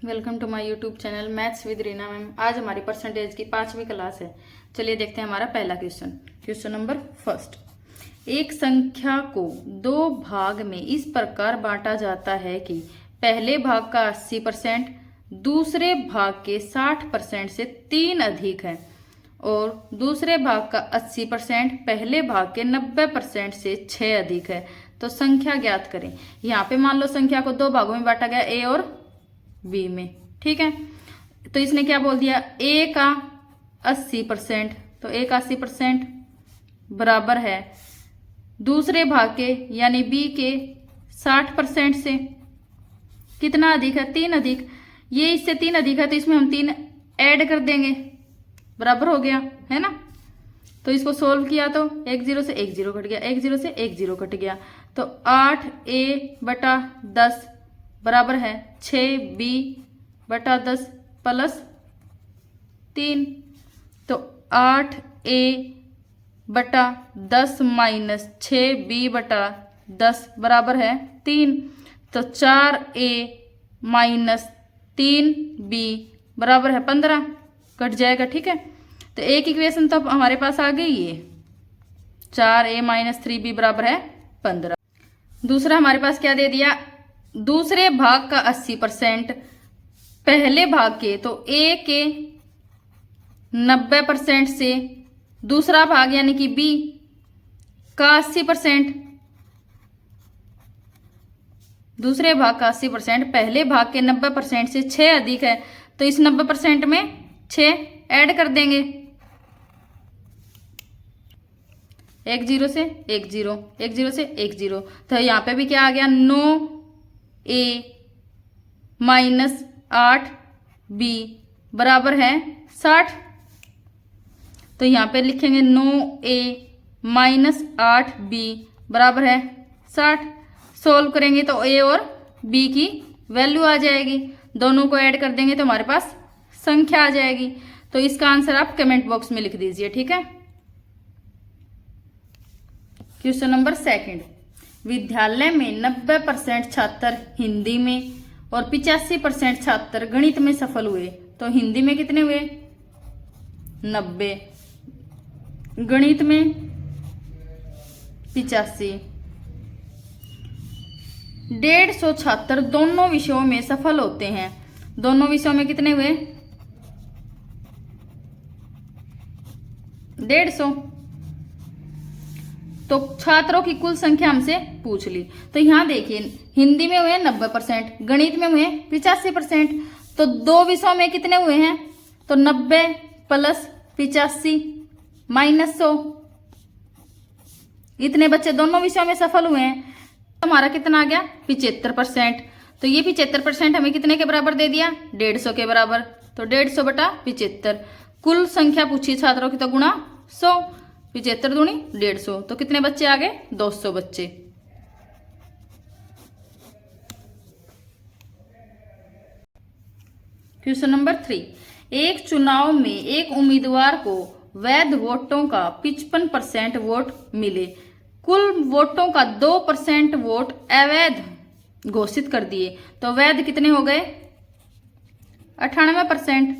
Welcome to my YouTube channel maths with Reena ma'am. आज हमारी percentage की 5वीं क्लास है। चलिए देखते हैं हमारा पहला क्वेश्चन नंबर फर्स्ट। एक संख्या को दो भाग में इस प्रकार बांटा जाता है कि पहले भाग का 80% दूसरे भाग के 60% से 3 अधिक है और दूसरे भाग का 80% पहले भाग के 90% से 6 अधिक है। तो संख्या ज्ञात करें। यहाँ पे मान लो संख्या को दो भागों में बांटा गया, ए और बी में, ठीक है। तो इसने क्या बोल दिया, ए का 80%, तो ए का 80% बराबर है दूसरे भाग के यानी बी के 60% से। कितना अधिक है, 3 अधिक। ये इससे 3 अधिक है तो इसमें हम 3 ऐड कर देंगे, बराबर हो गया, है ना। तो इसको सोल्व किया तो 1 0 से 1 0 कट गया, 1 0 से 1 0 कट गया। तो 8a/10 बराबर है 6b/10 प्लस 3। तो 8a/10 माइनस 6b/10 बराबर है 3। तो 4a माइनस 3b बराबर है 15, कट जाएगा, ठीक है। तो एक इक्वेशन तो हमारे पास आ गई है, 4a माइनस 3b बराबर है 15। दूसरा हमारे पास क्या दे दिया, दूसरे भाग का 80% पहले भाग के, तो ए के 90% से दूसरा भाग यानी कि बी का 80%, दूसरे भाग का 80% पहले भाग के 90% से 6 अधिक है। तो इस 90% में 6 ऐड कर देंगे, 1 0 से 1 0, 1 0 से 1 0। तो यहाँ पे भी क्या आ गया, 9a माइनस 8b बराबर है 60। तो यहाँ पे लिखेंगे 9a माइनस 8b बराबर है 60। सोल्व करेंगे तो a और b की वैल्यू आ जाएगी, दोनों को ऐड कर देंगे तो हमारे पास संख्या आ जाएगी। तो इसका आंसर आप कमेंट बॉक्स में लिख दीजिए, ठीक है। Question number second. विद्यालय में 90% छात्र हिंदी में और 85% छात्र गणित में सफल हुए। तो हिंदी में कितने हुए, 90, गणित में 85। 150 छात्र दोनों विषयों में सफल होते हैं। दोनों विषयों में कितने हुए, 150। तो छात्रों की कुल संख्या हमसे पूछ ली। तो यहां देखिए, हिंदी में हुए 90%, गणित में हुए 85%। तो दो विषयों में कितने हुए हैं, तो 90 प्लस 85 माइनस 100। इतने बच्चे दोनों विषयों में सफल हुए हैं। तो हमारा कितना आ गया, 75%। तो ये 75% हमें कितने के बराबर दे दिया, 150 के बराबर। तो 150/75। कुल संख्या पूछी छात्रों की तो गुणा 100, 75 दूनी 150। तो कितने बच्चे आ गए, 200 बच्चे। Question number 3। एक चुनाव में एक उम्मीदवार को वैध वोटों का 55% वोट मिले, कुल वोटों का 2% वोट अवैध घोषित कर दिए। तो वैध कितने हो गए, 98%।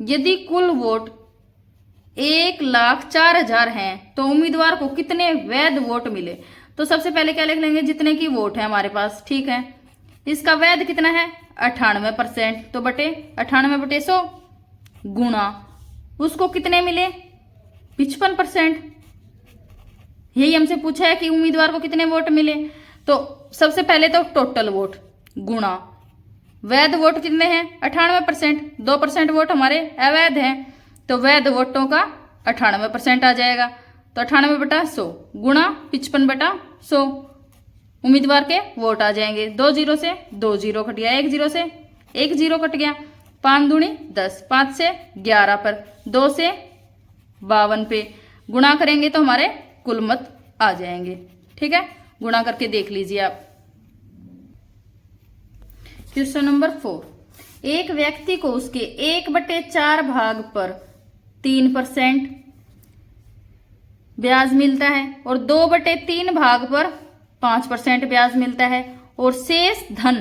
यदि कुल वोट 1,04,000 हैं तो उम्मीदवार को कितने वैध वोट मिले। तो सबसे पहले क्या लिख लेंगे, जितने की वोट है हमारे पास, ठीक है। इसका वैध कितना है, 98%। तो बटे 98/100 गुणा उसको कितने मिले, 55%। यही हमसे पूछा है कि उम्मीदवार को कितने वोट मिले। तो सबसे पहले तो टोटल वोट गुणा वैध वोट कितने हैं, 98%। 2% वोट हमारे अवैध हैं, तो वैध वोटों का 98% आ जाएगा। तो 98/100 गुणा 55/100 उम्मीदवार के वोट आ जाएंगे। 2 0 से 2 0 कट गया, 1 0 से 1 0 कट गया। 5 दूनी 10, 5 से 11 पर, 2 से 52 पे गुणा करेंगे तो हमारे कुल मत आ जाएंगे, ठीक है। गुणा करके देख लीजिए आप। Question number 4। एक व्यक्ति को उसके 1/4 भाग पर 3% ब्याज मिलता है और 2/3 भाग पर 5% ब्याज मिलता है और शेष धन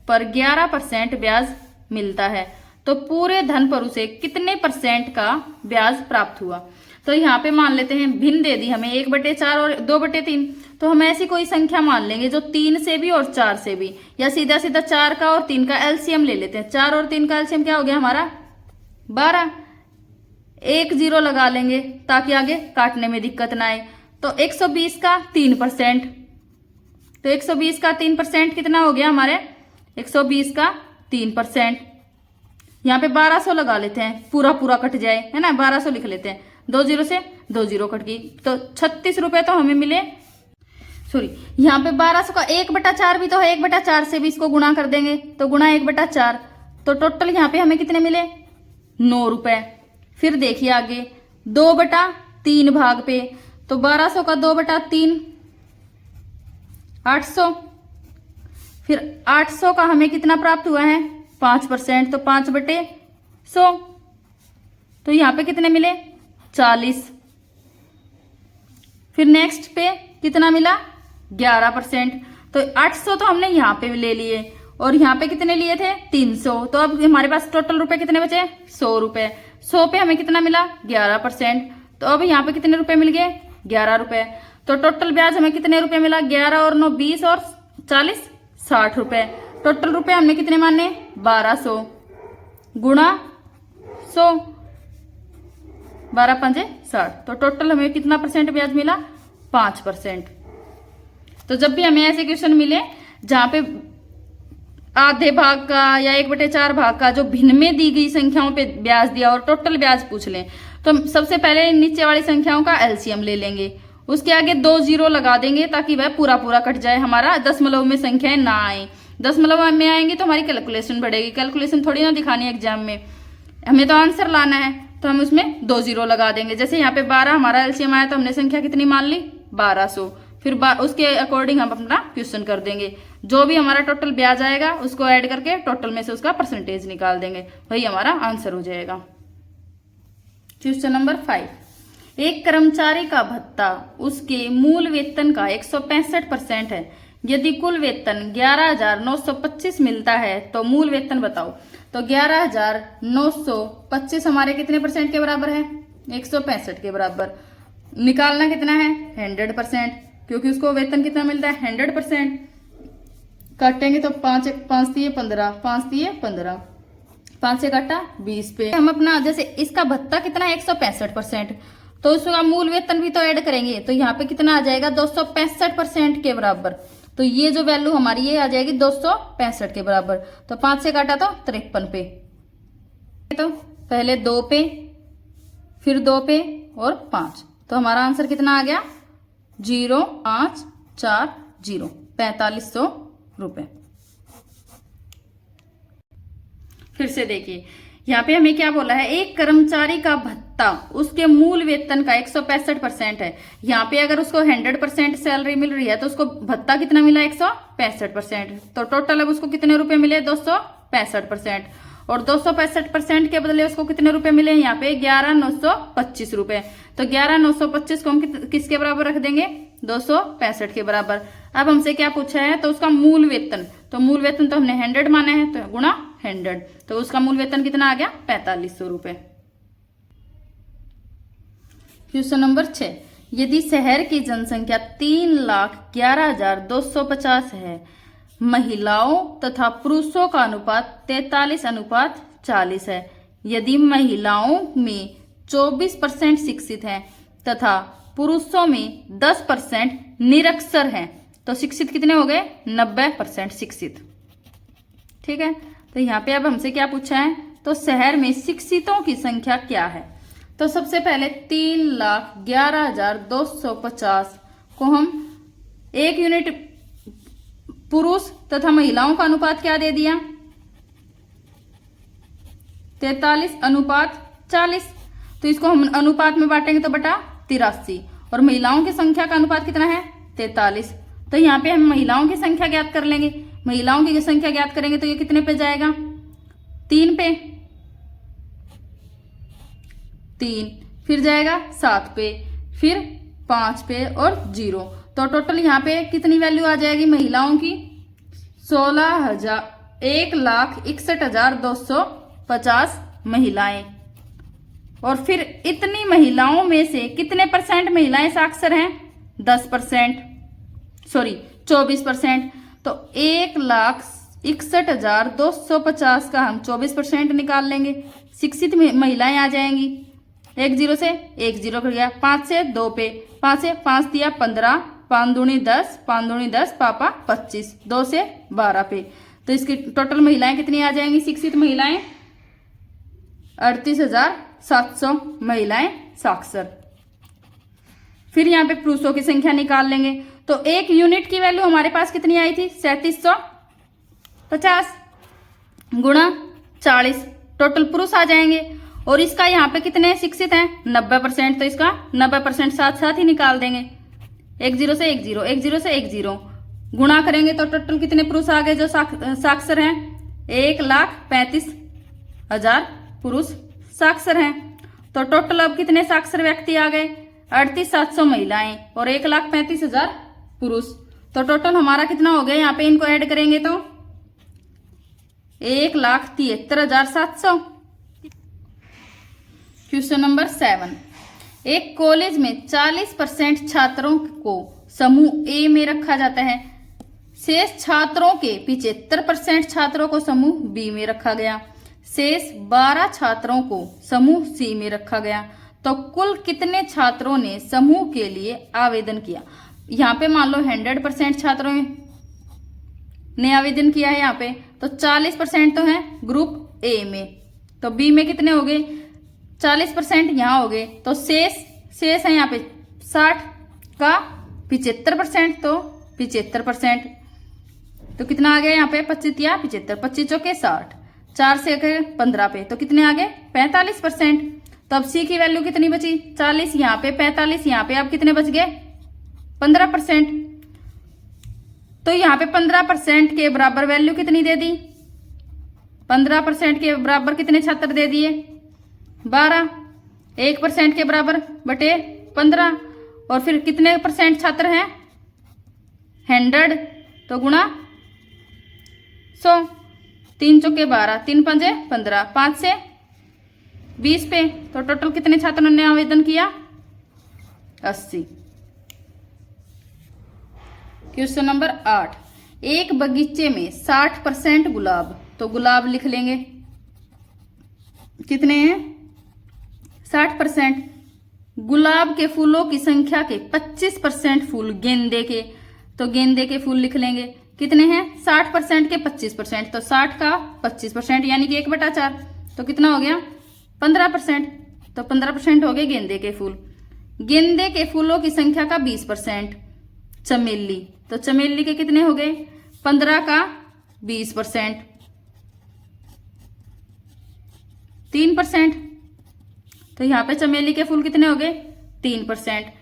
पर 11% ब्याज मिलता है तो पूरे धन पर उसे कितने % का ब्याज प्राप्त हुआ। तो यहाँ पे मान लेते हैं भिन्न दे दी हमें 1/4 और 2/3, तो हम ऐसी कोई संख्या मान लेंगे जो 3 से भी और 4 से भी, या सीधा सीधा 4 का और 3 का एलसीएम ले लेते हैं। 4 और 3 का एलसीएम क्या हो गया हमारा 12। एक 0 लगा लेंगे ताकि आगे काटने में दिक्कत ना आए। तो 120 का 3%, तो 120 का 3% कितना हो गया हमारे 120 का 3%। यहाँ पे 1200 लगा लेते हैं, पूरा पूरा कट जाए, है ना, 1200 लिख लेते हैं। 2 0 से 2 0 कट गई, तो 36 रुपए तो हमें मिले। सॉरी, यहाँ पे 1200 का 1/4 भी तो है, 1/4 से भी इसको गुणा कर देंगे, तो गुणा 1/4, तो टोटल यहाँ पे हमें कितने मिले 9 रुपए। फिर देखिए आगे 2/3 भाग पे, तो 1200 का 2/3 800। फिर 800 का हमें कितना प्राप्त हुआ है 5%, तो 5/100, तो यहाँ पे कितने मिले 40। फिर नेक्स्ट पे कितना मिला 11%, तो 800 तो हमने यहाँ पे ले लिए और यहाँ पे कितने लिए थे 300, तो अब हमारे पास टोटल रुपए कितने बचे 100 रुपए। 100 पे हमें कितना मिला 11%, तो अब यहाँ पे कितने रुपए मिल गए 11 रुपए। तो टोटल ब्याज हमें कितने रुपए मिला 11 और 9 20 और 40 60 रुपए। टोटल रुपए हमने कितने माने 1200 गुणा 100, 12 5 60, तो टोटल हमें कितना % ब्याज मिला 5%। तो जब भी हमें ऐसे क्वेश्चन मिले जहां पे आधे भाग का या 1/4 भाग का जो भिन्न में दी गई संख्याओं पे ब्याज दिया और टोटल ब्याज पूछ लें, तो सबसे पहले नीचे वाली संख्याओं का एलसीएम ले लेंगे, उसके आगे 2 0 लगा देंगे ताकि वह पूरा पूरा कट जाए, हमारा दशमलव में संख्याएं ना आए। दशमलव में आएंगे तो हमारी कैलकुलेशन बढ़ेगी, कैलकुलेशन थोड़ी ना दिखानी एग्जाम में, हमें तो आंसर लाना है, तो हम उसमें 2 0 लगा देंगे। जैसे यहाँ पे 12 हमारा एलसीएम आया तो हमने संख्या कितनी मान ली 1200, फिर उसके अकॉर्डिंग हम अपना क्वेश्चन कर देंगे, जो भी हमारा टोटल ब्याज आएगा उसको ऐड करके टोटल में से उसका % निकाल देंगे, वही हमारा आंसर हो जाएगा। क्वेश्चन नंबर 5, एक कर्मचारी का भत्ता उसके मूल वेतन का 165% है। यदि कुल वेतन 11,925 मिलता है तो मूल वेतन बताओ। तो 11,925 हमारे कितने % के बराबर है 165 के बराबर। निकालना कितना है 100%, क्योंकि उसको वेतन कितना मिलता है 100%। काटेंगे तो 5 5 3 15, 5 3 15, 5 से काटा 20 पे हम अपना, जैसे इसका भत्ता कितना है 165%, तो उसका मूल वेतन भी तो ऐड करेंगे, तो यहाँ पे कितना आ जाएगा 265% के बराबर। तो ये जो वैल्यू हमारी ये आ जाएगी 265 के बराबर। तो 5 से काटा तो 53 पे, तो पहले 2 पे फिर 2 पे और 5, तो हमारा आंसर कितना आ गया 0540, 4500 रुपए। फिर से देखिए यहाँ पे हमें क्या बोला है, एक कर्मचारी का भत्ता उसके मूल वेतन का 165% है। यहाँ पे अगर उसको 100% सैलरी मिल रही है तो उसको भत्ता कितना मिला 165%, तो टोटल अब उसको कितने रुपए मिले 265%, और 265% के बदले उसको कितने रुपए मिले यहाँ पे 11,925 रुपए। तो 11,925 को हम किसके बराबर रख देंगे 265 के बराबर। अब हमसे क्या पूछा है, तो उसका मूल वेतन, तो मूल वेतन तो हमने 100 माना है, तो गुणा 100, तो उसका मूल वेतन कितना आ गया 4500 रुपए। क्वेश्चन नंबर 6, यदि शहर की जनसंख्या 3,11,250 है, महिलाओं तथा पुरुषों का अनुपात 43:40 है। यदि महिलाओं में 24% शिक्षित हैं तथा पुरुषों में 10% निरक्षर हैं, तो शिक्षित कितने हो गए 90% शिक्षित। ठीक है, तो यहाँ पे अब हमसे क्या पूछा है, तो शहर में शिक्षितों की संख्या क्या है। तो सबसे पहले 3,11,250 को हम 1 यूनिट पुरुष तथा महिलाओं का अनुपात क्या दे दिया 43:40, तो इसको हम अनुपात में बांटेंगे तो बटा 83, और महिलाओं की संख्या का अनुपात कितना है 43। तो यहाँ पे हम महिलाओं की संख्या ज्ञात कर लेंगे, महिलाओं की संख्या ज्ञात करेंगे तो ये कितने पे जाएगा 3 पे, 3 फिर जाएगा 7 पे, फिर 5 पे और 0, तो टोटल यहाँ पे कितनी वैल्यू आ जाएगी महिलाओं की 16,000, 1,61,250 महिलाएं। और फिर इतनी महिलाओं में से कितने परसेंट महिलाएं साक्षर हैं? 10%, सॉरी 24%। तो 1,61,250 का हम 24% निकाल लेंगे, शिक्षित महिलाएं आ जाएंगी। 1 0 से 1 0 कर गया, 5 से 2 पे, 5 से 5 दिया 15, 5 दूनी 10, 5 दूनी 10, पापा 25, 2 से 12 पे। तो इसकी टोटल महिलाएं कितनी आ जाएंगी? शिक्षित महिलाएं 38,700 महिलाएं साक्षर। फिर यहाँ पे पुरुषों की संख्या निकाल लेंगे। तो एक यूनिट की वैल्यू हमारे पास कितनी आई थी? 3750 गुणा 40, टोटल पुरुष आ जाएंगे। और इसका यहाँ पे कितने शिक्षित हैं? 90%। तो इसका 90% साथ साथ ही निकाल देंगे। 1 0 से 1 0, 1 0 से 1 0 गुणा करेंगे तो टोटल कितने पुरुष आ गए जो साक्षर हैं? 1,35,000 पुरुष साक्षर हैं। तो टोटल अब कितने साक्षर व्यक्ति आ गए? 38,700 महिलाएं और 1,35,000 पुरुष। तो टोटल हमारा कितना हो गया? यहाँ पे इनको ऐड करेंगे तो 1,73,700। क्वेश्चन नंबर 7, एक कॉलेज में 40% छात्रों को समूह ए में रखा जाता है, शेष छात्रों के 75% छात्रों को समूह बी में रखा गया, शेष 12 छात्रों को समूह सी में रखा गया। तो कुल कितने छात्रों ने समूह के लिए आवेदन किया? यहाँ पे मान लो 100% छात्रों ने आवेदन किया है यहाँ पे, तो 40% तो है ग्रुप ए में, तो बी में कितने हो गए? 40% यहाँ हो गए। तो शेष है यहाँ पे 60 का 75%, तो 75%। तो कितना आ गया यहाँ पे? 25 या 75, 25 चौके 60, 4 से 15 पे, तो कितने आ गए? 45%। तो अब सी की वैल्यू कितनी बची? 40 यहाँ पे, 45 यहाँ पे, अब कितने बच गए? 15%। तो यहाँ पे 15% के बराबर वैल्यू कितनी दे दी? 15% के बराबर कितने छात्र दे दिए? 12। 1% के बराबर बटे 15। और फिर कितने परसेंट छात्र हैं? 100, तो गुणा 100, 3 चौके 12, 3 पंजे 15, 5 से 20 पे, तो टोटल कितने छात्रों ने आवेदन किया? 80। क्वेश्चन नंबर 8, एक बगीचे में 60% गुलाब, तो गुलाब लिख लेंगे कितने हैं? 60%। गुलाब के फूलों की संख्या के 25% फूल गेंदे के, तो गेंदे के फूल लिख लेंगे कितने हैं? 60% के 25%, तो 60 का 25% यानी कि 1/4, तो कितना हो गया? 15%। तो 15% हो गए गेंदे के फूल। गेंदे के फूलों की संख्या का 20% चमेली, तो चमेली के कितने हो गए? 15 का 20%, 3%। तो यहाँ पे चमेली के फूल कितने हो गए? 3%।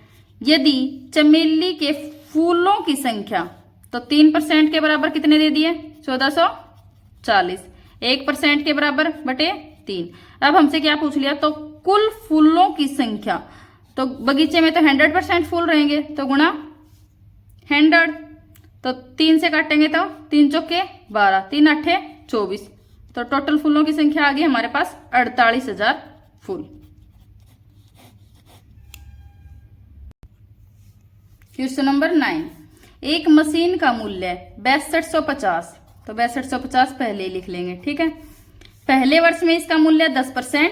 यदि चमेली के फूलों की संख्या, तो 3% के बराबर कितने दे दिए? 1440, 1% के बराबर बटे 3। अब हमसे क्या पूछ लिया? तो कुल फूलों की संख्या, तो बगीचे में तो 100% फूल रहेंगे, तो गुणा 100, तो 3 से काटेंगे तो 3 चौके 12, 3 8 24, तो टोटल फूलों की संख्या आ गई हमारे पास 48,000 फूल। क्वेश्चन नंबर 9, एक मशीन का मूल्य 6250, तो 6250 पहले ही लिख लेंगे, ठीक है। पहले वर्ष में इसका मूल्य 10%,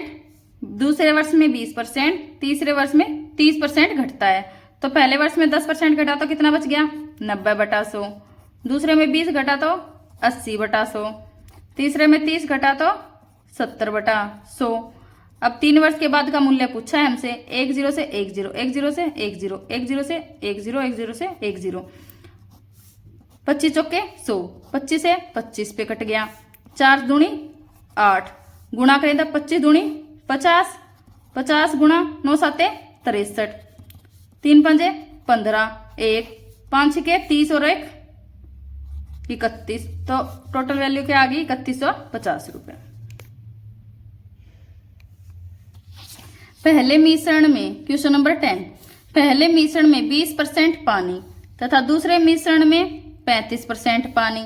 दूसरे वर्ष में 20%, तीसरे वर्ष में 30% घटता है। तो पहले वर्ष में 10% घटा तो कितना बच गया? 90/100। दूसरे में 20 घटा तो 80/100। तीसरे में 30 घटा तो 70/100। अब 3 वर्ष के बाद का मूल्य पूछा है हमसे। 1 0 से 1 0, 1 0 से 1 0, 1 0 से 1 0, 1 0 से 1 0, 25 चौके 100, 25 से 25 पे कट गया, 4 दूनी 8, गुणा करें तो 25 दूनी 50, 50 गुणा 9 7 63, 3 पंजे 15, 1 5 6 30 और 1 31, तो टोटल वैल्यू क्या आ गई? 3150 रुपए। पहले मिश्रण में, क्वेश्चन नंबर 10, पहले मिश्रण में 20% पानी तथा दूसरे मिश्रण में 35% पानी,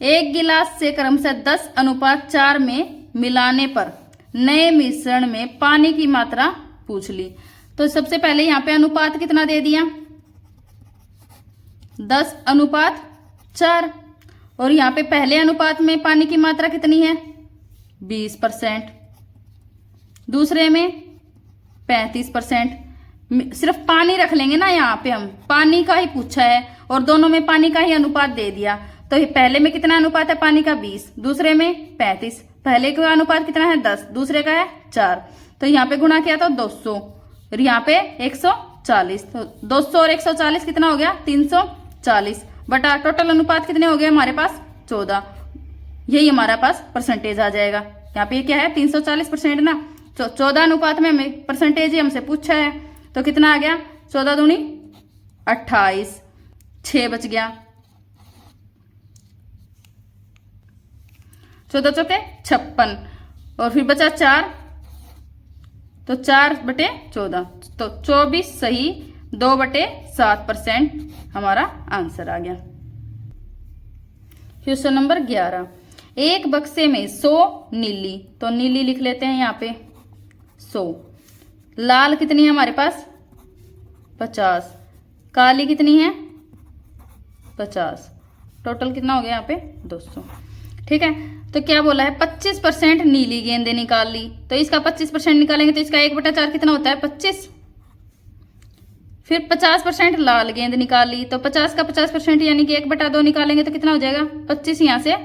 एक गिलास से क्रमशः 10:4 में मिलाने पर नए मिश्रण में पानी की मात्रा पूछ ली। तो सबसे पहले यहाँ पे अनुपात कितना दे दिया, 10:4, और यहाँ पे पहले अनुपात में पानी की मात्रा कितनी है, 20%, दूसरे में 35%। सिर्फ पानी रख लेंगे ना, यहाँ पे हम पानी का ही पूछा है और दोनों में पानी का ही अनुपात दे दिया। तो पहले में कितना अनुपात है पानी का, 20, दूसरे में 35। पहले का अनुपात कितना है, 10, दूसरे का है 4। तो यहाँ पे गुणा किया तो 200 और यहाँ पे 140। तो 200 और 140 कितना हो गया, 340 बटा टोटल अनुपात कितने हो गए हमारे पास, 14। यही हमारा पास परसेंटेज आ जाएगा। यहाँ पे क्या है, 340% ना, 14 अनुपात में हमें परसेंटेज ही हमसे पूछा है। तो कितना आ गया, 14 दूनी 28, 6 बच गया, 14 चौके 56 और फिर बचा 4, तो 4/14, तो 24 सही, 2/7% हमारा आंसर आ गया। क्वेश्चन नंबर 11, एक बक्से में 100 नीली, तो नीली लिख लेते हैं यहाँ पे 100, लाल कितनी है हमारे पास 50, काली कितनी है 50, टोटल कितना हो गया यहाँ पे 200। ठीक है, तो क्या बोला है, 25% नीली गेंदें निकाल ली, तो इसका 25% निकालेंगे तो इसका 1/4 कितना होता है 25। फिर 50% लाल गेंद निकाल ली, तो 50 का 50% यानी कि 1/2 निकालेंगे तो कितना हो जाएगा 25। यहाँ से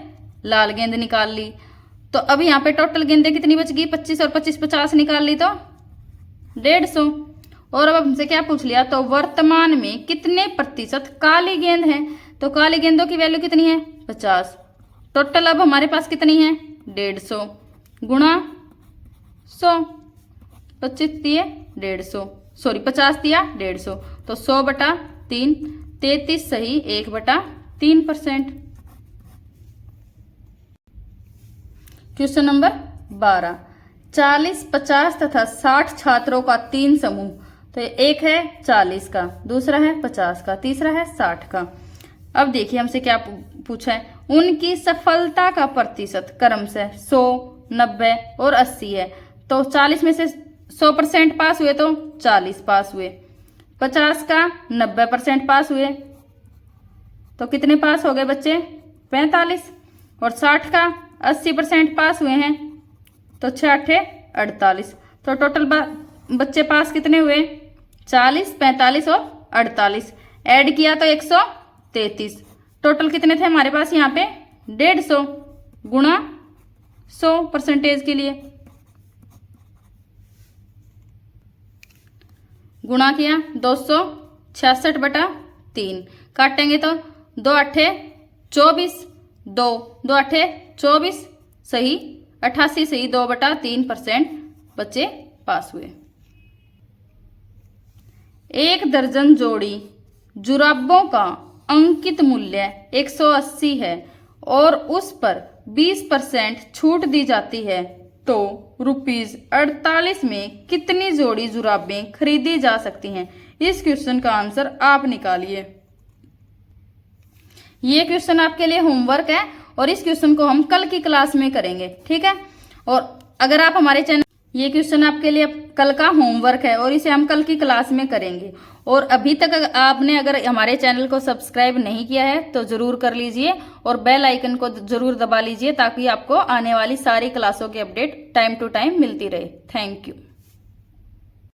लाल गेंद निकाल ली, तो अब यहाँ पे टोटल गेंदें कितनी बच गई, 25 और 25 50 निकाल ली तो 150। और अब हमसे क्या पूछ लिया, तो वर्तमान में कितने प्रतिशत काली गेंद है, तो काली गेंदों की वैल्यू कितनी है 50। टोटल अब हमारे पास कितनी है 150 गुणा 100, 25 दिए 150, सॉरी 50 दिया 150, तो 100/3, 33 सही, 1/3%। क्वेश्चन नंबर 12, 40, 50 तथा 60 छात्रों का 3 समूह, तो एक है 40 का, दूसरा है 50 का, तीसरा है 60 का। अब देखिए हमसे क्या पूछा है, उनकी सफलता का प्रतिशत क्रमशः 100, 90 और 80 है। तो 40 में से 100% पास हुए तो 40 पास हुए, 50 का 90% पास हुए तो कितने पास हो गए बच्चे 45, और 60 का 80% पास हुए हैं तो 6 48। तो टोटल बच्चे पास कितने हुए 40, 45 और 48, ऐड किया तो 133। टोटल कितने थे हमारे पास यहाँ पे 150 गुणा 100 परसेंटेज के लिए, गुणा किया 266/3, काटेंगे तो 2 8 24, 2 8 24 सही, 88 सही, 2/3% बच्चे पास हुए। 1 दर्जन जोड़ी जुराबों का अंकित मूल्य 180 है और उस पर 20% छूट दी जाती है, तो ₹48 में कितनी जोड़ी जुराबें खरीदी जा सकती हैं। इस क्वेश्चन का आंसर आप निकालिए। ये क्वेश्चन आपके लिए होमवर्क है और इस क्वेश्चन को हम कल की क्लास में करेंगे, ठीक है। और अगर आप हमारे चैनल, ये क्वेश्चन आपके लिए कल का होमवर्क है और इसे हम कल की क्लास में करेंगे। और अभी तक आपने अगर हमारे चैनल को सब्सक्राइब नहीं किया है तो जरूर कर लीजिए और बेल आइकन को जरूर दबा लीजिए ताकि आपको आने वाली सारी क्लासों की अपडेट टाइम टू टाइम मिलती रहे। Thank you.